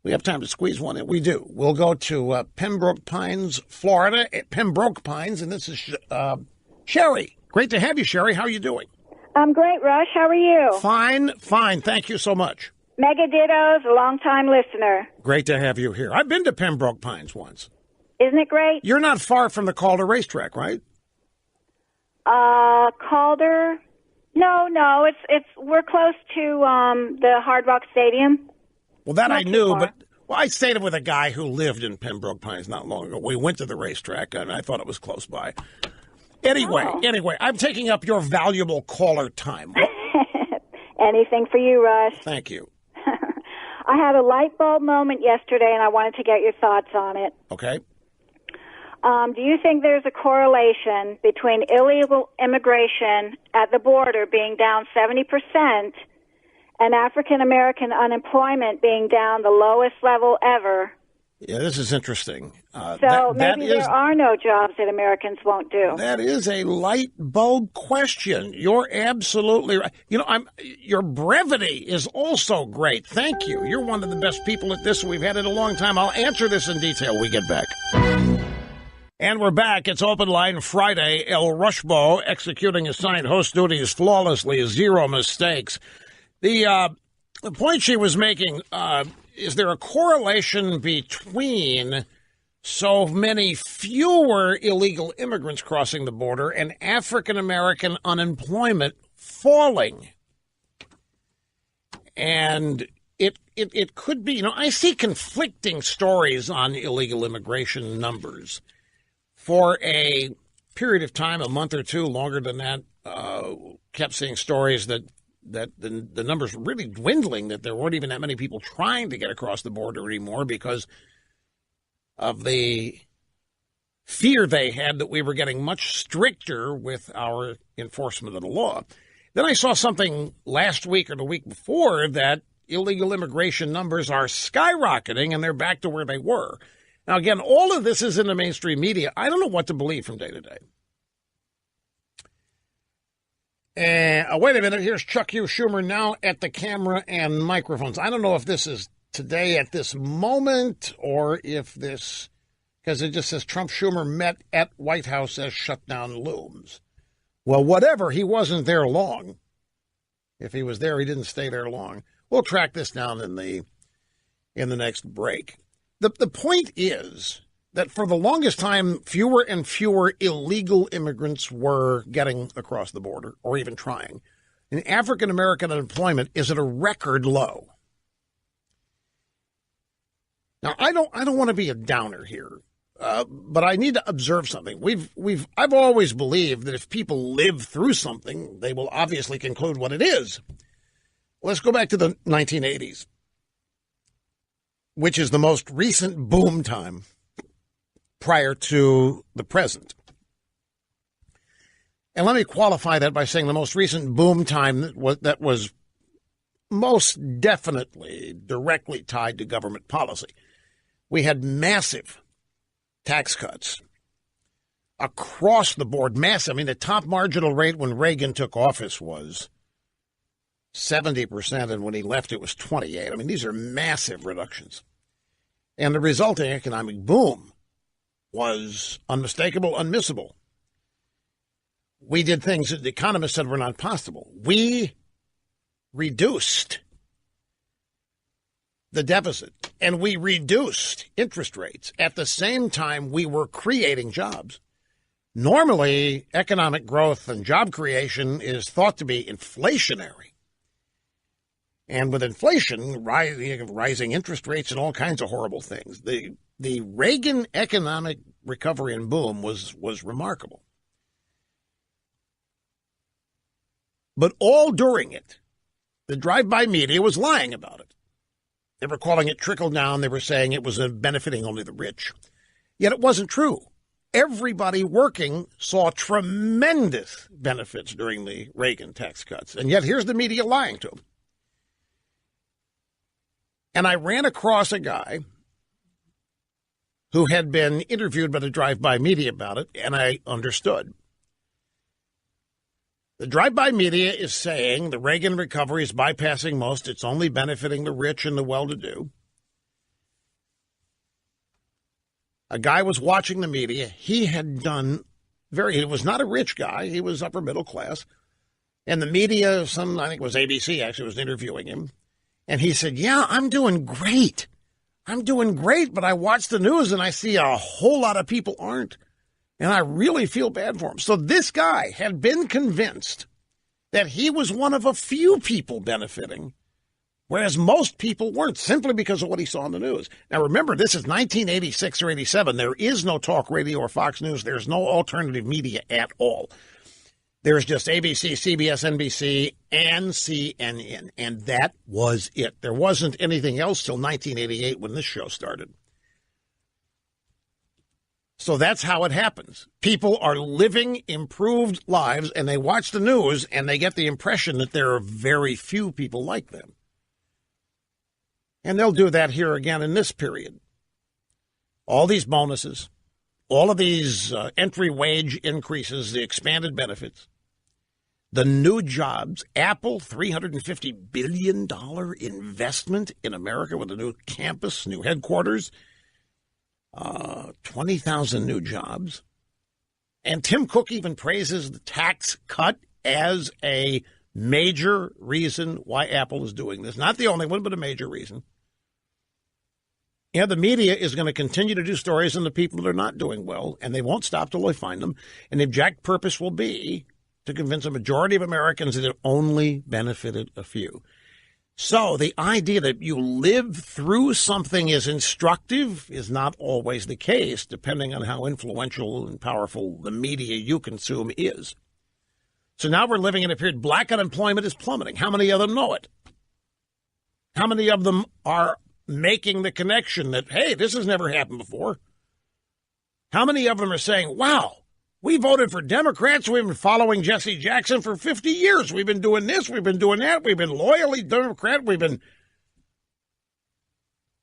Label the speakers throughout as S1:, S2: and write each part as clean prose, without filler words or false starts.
S1: We have time to squeeze one in. We do. We'll go to Pembroke Pines, Florida. Pembroke Pines, and this is Sherry. Great to have you, Sherry. How are you doing?
S2: I'm great, Rush. How are you?
S1: Fine. Thank you so much.
S2: Mega dittos, a long-time listener.
S1: Great to have you here. I've been to Pembroke Pines once.
S2: Isn't it great?
S1: You're not far from the Calder racetrack, right?
S2: Calder? No. It's we're close to the Hard Rock Stadium.
S1: Well, that
S2: Not
S1: I knew,
S2: far.
S1: but I stayed with a guy who lived in Pembroke Pines not long ago. We went to the racetrack, and I thought it was close by. Anyway, I'm taking up your valuable caller time.
S2: Anything for you, Rush.
S1: Thank you.
S2: I had a light bulb moment yesterday, and I wanted to get your thoughts on it.
S1: Okay.
S2: Do you think there's a correlation between illegal immigration at the border being down 70% and African-American unemployment being down the lowest level ever?
S1: Yeah, this is interesting.
S2: So maybe there are no jobs that Americans won't do.
S1: That is a light bulb question. You're absolutely right. Your brevity is also great. Thank you. You're one of the best people at this. We've had it a long time. I'll answer this in detail when we get back. And we're back. It's Open Line Friday. El Rushbo executing assigned host duties flawlessly, zero mistakes. The point she was making, is there a correlation between so many fewer illegal immigrants crossing the border and African-American unemployment falling? And it could be, I see conflicting stories on illegal immigration numbers. For a period of time, a month or two, longer than that, kept seeing stories that the numbers were really dwindling, that there weren't even that many people trying to get across the border anymore because of the fear they had that we were getting much stricter with our enforcement of the law. Then I saw something last week or the week before that illegal immigration numbers are skyrocketing and they're back to where they were. Now, again, all of this is in the mainstream media. I don't know what to believe from day to day. Wait a minute. Here's Chuck Hugh Schumer now at the camera and microphones. I don't know if this is today at this moment or if this, because it just says Trump Schumer met at White House as shutdown looms. Well, whatever. He wasn't there long. If he was there, he didn't stay there long. We'll track this down in the next break. The point is that for the longest time, fewer and fewer illegal immigrants were getting across the border or even trying. And African-American unemployment is at a record low. Now, I don't want to be a downer here, but I need to observe something. I've always believed that if people live through something, they will obviously conclude what it is. Let's go back to the 1980s, which is the most recent boom time prior to the present. And let me qualify that by saying the most recent boom time that was most definitely directly tied to government policy. We had massive tax cuts across the board, massive. I mean, the top marginal rate when Reagan took office was 70%, and when he left, it was 28%. I mean, these are massive reductions. And the resulting economic boom was unmistakable, unmissable. We did things that the economists said were not possible. We reduced the deficit, and we reduced interest rates. At the same time, we were creating jobs. Normally, economic growth and job creation is thought to be inflationary. And with inflation, rising interest rates and all kinds of horrible things. The Reagan economic recovery and boom was remarkable. But all during it, the drive-by media was lying about it. They were calling it trickle down. They were saying it was benefiting only the rich. Yet it wasn't true. Everybody working saw tremendous benefits during the Reagan tax cuts. And yet here's the media lying to them. And I ran across a guy who had been interviewed by the drive-by media about it, and I understood. The drive-by media is saying the Reagan recovery is bypassing most. It's only benefiting the rich and the well-to-do. A guy was watching the media. He had done he was not a rich guy. He was upper middle class. And the media, I think it was ABC actually, was interviewing him. And he said, yeah, I'm doing great. I'm doing great, but I watch the news and I see a whole lot of people aren't. And I really feel bad for him. So this guy had been convinced that he was one of a few people benefiting, whereas most people weren't, simply because of what he saw in the news. Now, remember, this is 1986 or 87. There is no talk radio or Fox News. There's no alternative media at all. There's just ABC, CBS, NBC, and CNN, and that was it. There wasn't anything else till 1988 when this show started. So that's how it happens. People are living improved lives, and they watch the news, and they get the impression that there are very few people like them. And they'll do that here again in this period. All these bonuses, all of these entry wage increases, the expanded benefits, the new jobs, Apple, $350 billion investment in America with a new campus, new headquarters, 20,000 new jobs. And Tim Cook even praises the tax cut as a major reason why Apple is doing this. Not the only one, but a major reason. Yeah, the media is going to continue to do stories on the people that are not doing well, and they won't stop till they find them. And the exact purpose will be to convince a majority of Americans that it only benefited a few. So the idea that you live through something is instructive is not always the case, depending on how influential and powerful the media you consume is. So now we're living in a period, black unemployment is plummeting. How many of them know it? How many of them are making the connection that, hey, this has never happened before? How many of them are saying, wow, we voted for Democrats. We've been following Jesse Jackson for 50 years. We've been doing this. We've been doing that. We've been loyally Democrat. We've been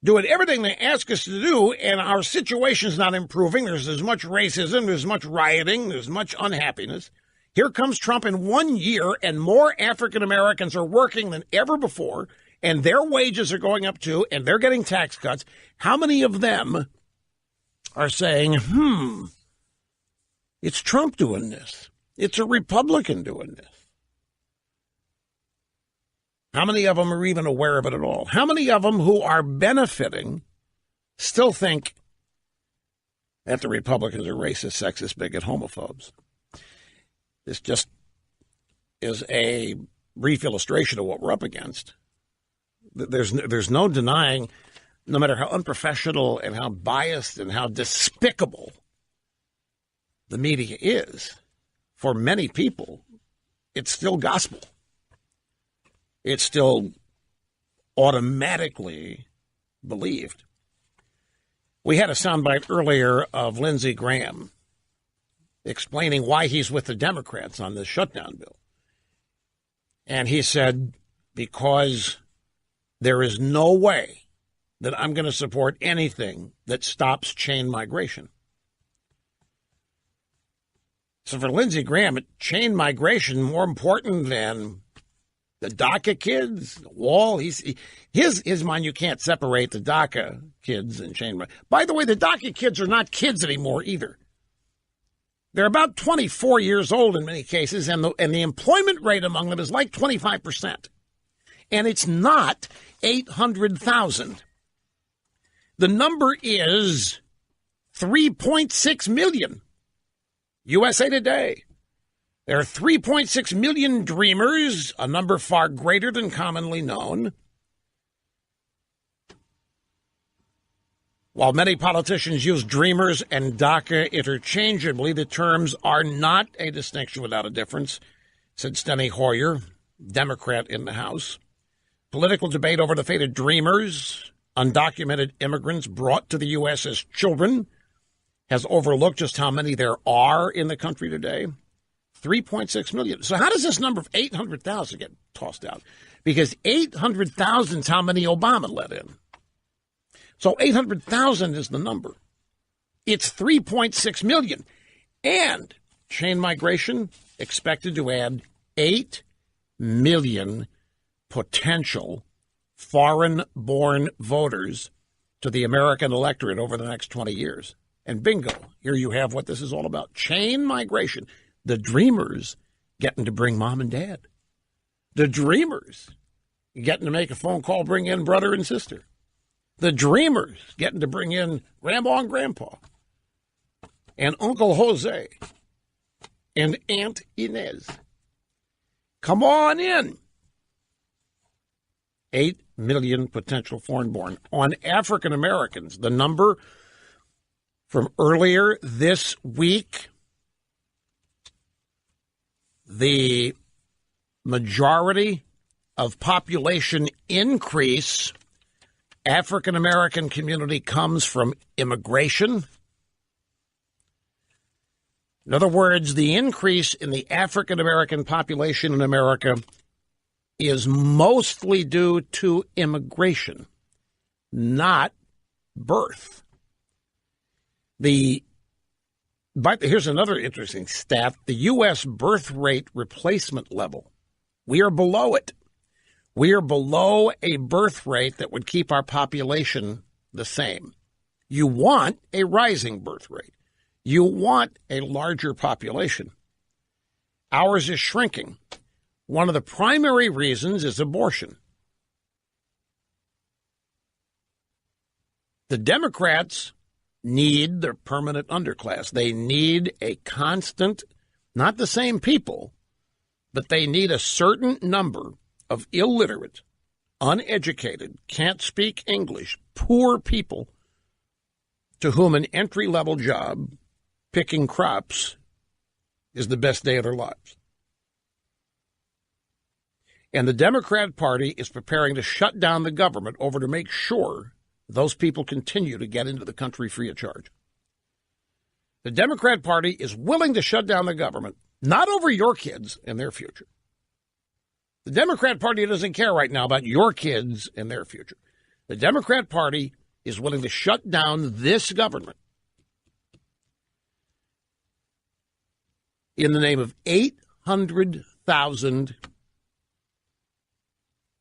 S1: doing everything they ask us to do, and our situation's not improving. There's as much racism. There's much rioting. There's much unhappiness. Here comes Trump in 1 year, and more African Americans are working than ever before, and their wages are going up too, and they're getting tax cuts. How many of them are saying, it's Trump doing this? It's a Republican doing this. How many of them are even aware of it at all? How many of them who are benefiting still think that the Republicans are racist, sexist, bigot, homophobes? This just is a brief illustration of what we're up against. There's no denying, no matter how unprofessional and how biased and how despicable the media is, for many people, it's still gospel. It's still automatically believed. We had a soundbite earlier of Lindsey Graham explaining why he's with the Democrats on this shutdown bill. And he said, because there is no way that I'm going to support anything that stops chain migration. So for Lindsey Graham, chain migration more important than the DACA kids, the wall. His mind, you can't separate the DACA kids and chain migration. By the way, the DACA kids are not kids anymore either. They're about 24 years old in many cases, and the employment rate among them is like 25%. And it's not 800,000. The number is 3.6 million. USA Today. There are 3.6 million dreamers, a number far greater than commonly known. While many politicians use dreamers and DACA interchangeably, the terms are not a distinction without a difference, said Steny Hoyer, Democrat in the House. Political debate over the fate of dreamers, undocumented immigrants brought to the U.S. as children, has overlooked just how many there are in the country today. 3.6 million. So how does this number of 800,000 get tossed out? Because 800,000 is how many Obama let in. So 800,000 is the number. It's 3.6 million. And chain migration expected to add 8 million potential foreign-born voters to the American electorate over the next 20 years. And bingo, here you have what this is all about. Chain migration. The dreamers getting to bring mom and dad. The dreamers getting to make a phone call, bring in brother and sister. The dreamers getting to bring in grandma and grandpa. And Uncle Jose. And Aunt Inez. Come on in. 8 million potential foreign-born. On African Americans, the number from earlier this week, the majority of population increase, African American community comes from immigration. In other words, the increase in the African American population in America is mostly due to immigration, not birth. But here's another interesting stat. The U.S. birth rate replacement level, we are below it. We are below a birth rate that would keep our population the same. You want a rising birth rate. You want a larger population. Ours is shrinking. One of the primary reasons is abortion. The Democrats need their permanent underclass. They need a constant, not the same people, but they need a certain number of illiterate, uneducated, can't speak English, poor people to whom an entry-level job picking crops is the best day of their lives. And the Democrat Party is preparing to shut down the government over to make sure those people continue to get into the country free of charge. The Democrat Party is willing to shut down the government, not over your kids and their future. The Democrat Party doesn't care right now about your kids and their future. The Democrat Party is willing to shut down this government in the name of 800,000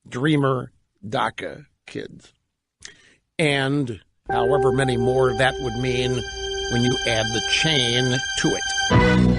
S1: Dreamer DACA kids. And however many more that would mean when you add the chain to it.